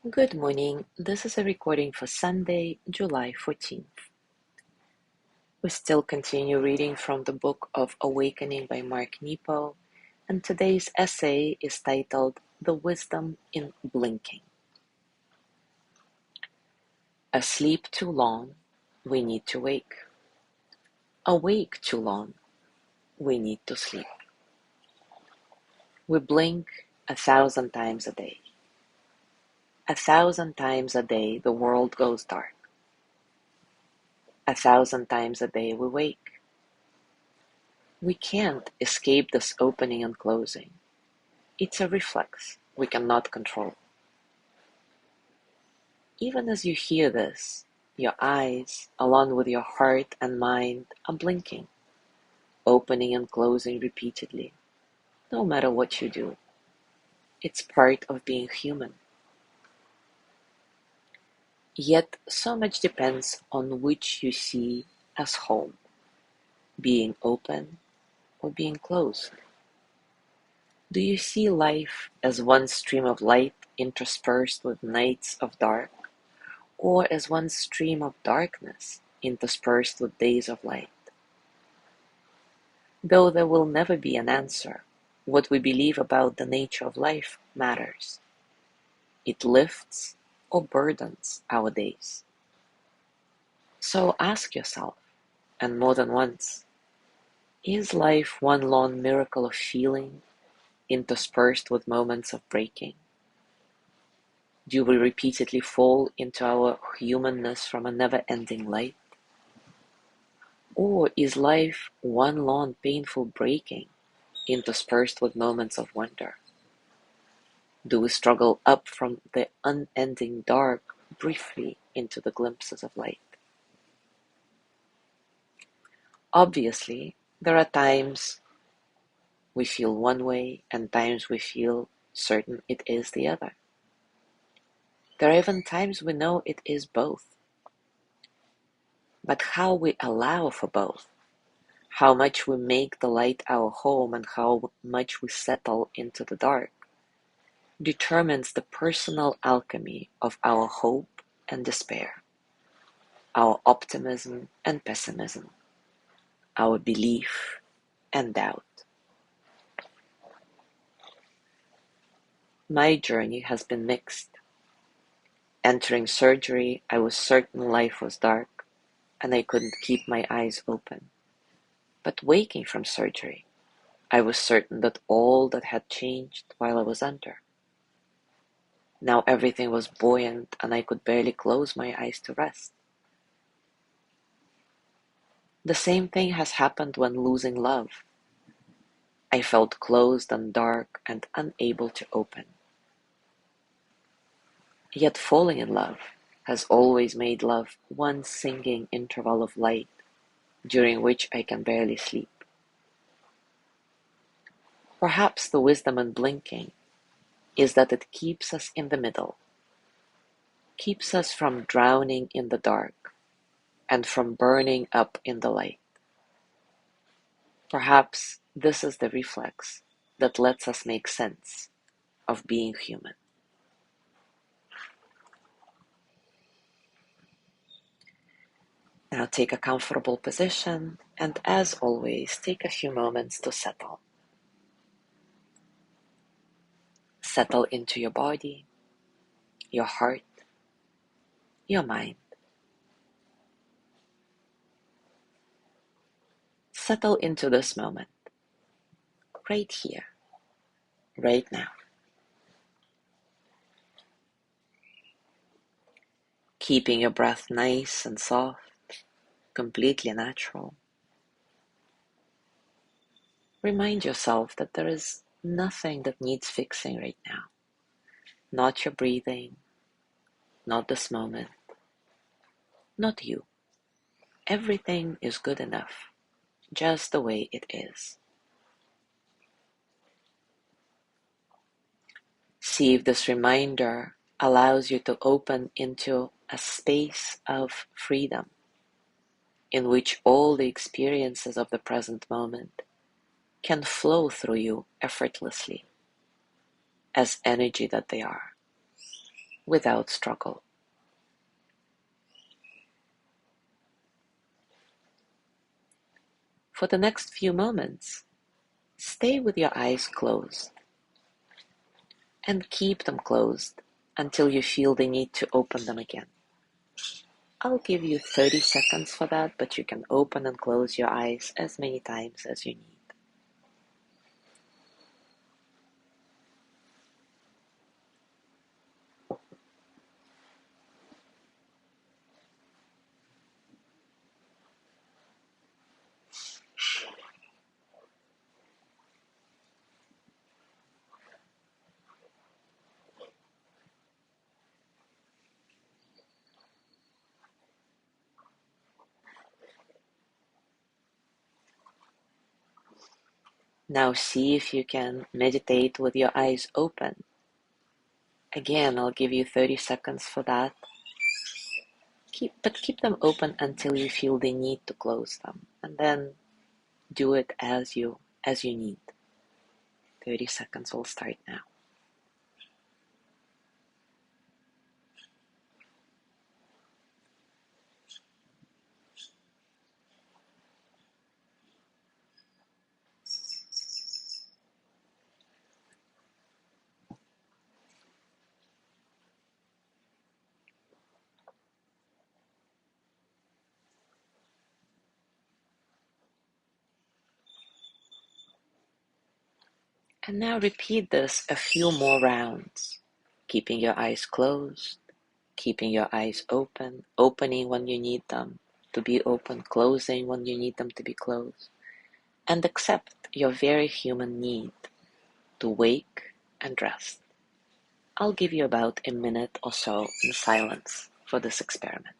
Good morning. This is a recording for Sunday, July 14th. We still continue reading from the book of Awakening by Mark Nepo, and today's essay is titled The Wisdom in Blinking. Asleep too long, we need to wake. Awake too long, we need to sleep. We blink 1,000 times a day. 1,000 times a day the world goes dark. 1,000 times a day we wake. We can't escape this opening and closing. It's a reflex we cannot control. Even as you hear this, your eyes, along with your heart and mind, are blinking, opening and closing repeatedly, no matter what you do. It's part of being human. Yet so much depends on which you see as home, being open or being closed. Do you see life as one stream of light interspersed with nights of dark, or as one stream of darkness interspersed with days of light? Though there will never be an answer, what we believe about the nature of life matters. It lifts or burdens our days. So ask yourself, and more than once, is life one long miracle of feeling interspersed with moments of breaking? Do we repeatedly fall into our humanness from a never-ending light? Or is life one long painful breaking interspersed with moments of wonder? Do we struggle up from the unending dark briefly into the glimpses of light? Obviously, there are times we feel one way and times we feel certain it is the other. There are even times we know it is both. But how we allow for both, how much we make the light our home and how much we settle into the dark, determines the personal alchemy of our hope and despair, our optimism and pessimism, our belief and doubt. My journey has been mixed. Entering surgery, I was certain life was dark and I couldn't keep my eyes open. But waking from surgery, I was certain that all that had changed while I was under. Now everything was buoyant and I could barely close my eyes to rest. The same thing has happened when losing love. I felt closed and dark and unable to open. Yet falling in love has always made love one singing interval of light during which I can barely sleep. Perhaps the wisdom in blinking is that it keeps us in the middle, keeps us from drowning in the dark and from burning up in the light. Perhaps this is the reflex that lets us make sense of being human. Now take a comfortable position and, as always, take a few moments to settle. Settle into your body, your heart, your mind. Settle into this moment, right here, right now. Keeping your breath nice and soft, completely natural. Remind yourself that there is nothing that needs fixing right now. Not your breathing, not this moment, not you. Everything is good enough, just the way it is. See if this reminder allows you to open into a space of freedom in which all the experiences of the present moment can flow through you effortlessly as energy that they are, without struggle. For the next few moments, stay with your eyes closed and keep them closed until you feel the need to open them again. I'll give you 30 seconds for that, but you can open and close your eyes as many times as you need. Now see if you can meditate with your eyes open. Again, I'll give you 30 seconds for that. Keep them open until you feel the need to close them, and then do it as you need. 30 seconds will start now. And now repeat this a few more rounds, keeping your eyes closed, keeping your eyes open, opening when you need them to be open, closing when you need them to be closed, and accept your very human need to wake and rest. I'll give you about a minute or so in silence for this experiment.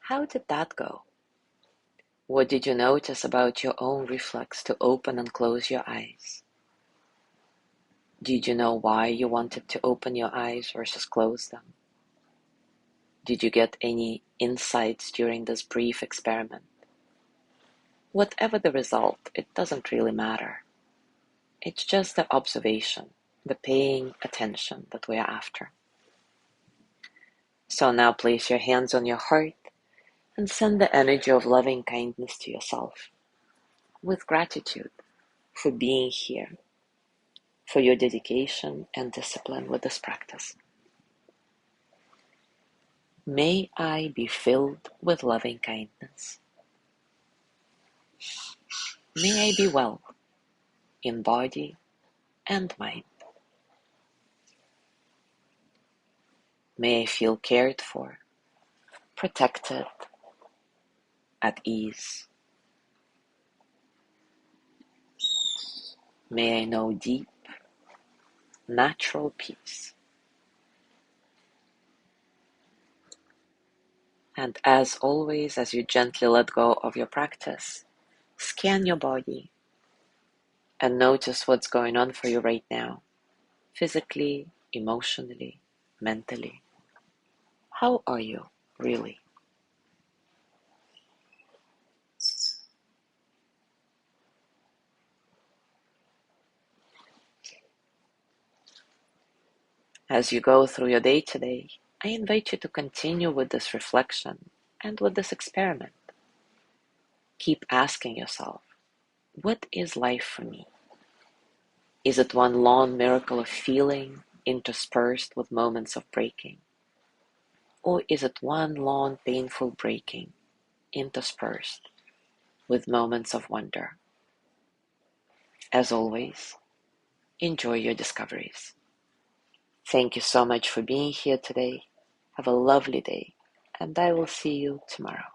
How did that go? What did you notice about your own reflex to open and close your eyes? Did you know why you wanted to open your eyes versus close them? Did you get any insights during this brief experiment? Whatever the result, it doesn't really matter. It's just the observation, the paying attention that we're after. So now place your hands on your heart and send the energy of loving kindness to yourself with gratitude for being here, for your dedication and discipline with this practice. May I be filled with loving kindness. May I be well in body and mind. May I feel cared for, protected, at ease. May I know deep, natural peace. And as always, as you gently let go of your practice, scan your body and notice what's going on for you right now, physically, emotionally, mentally. How are you, really? As you go through your day today, I invite you to continue with this reflection and with this experiment. Keep asking yourself, what is life for me? Is it one long miracle of feeling interspersed with moments of breaking? or is it one long, painful breaking, interspersed with moments of wonder? As always, enjoy your discoveries. Thank you so much for being here today. Have a lovely day, and I will see you tomorrow.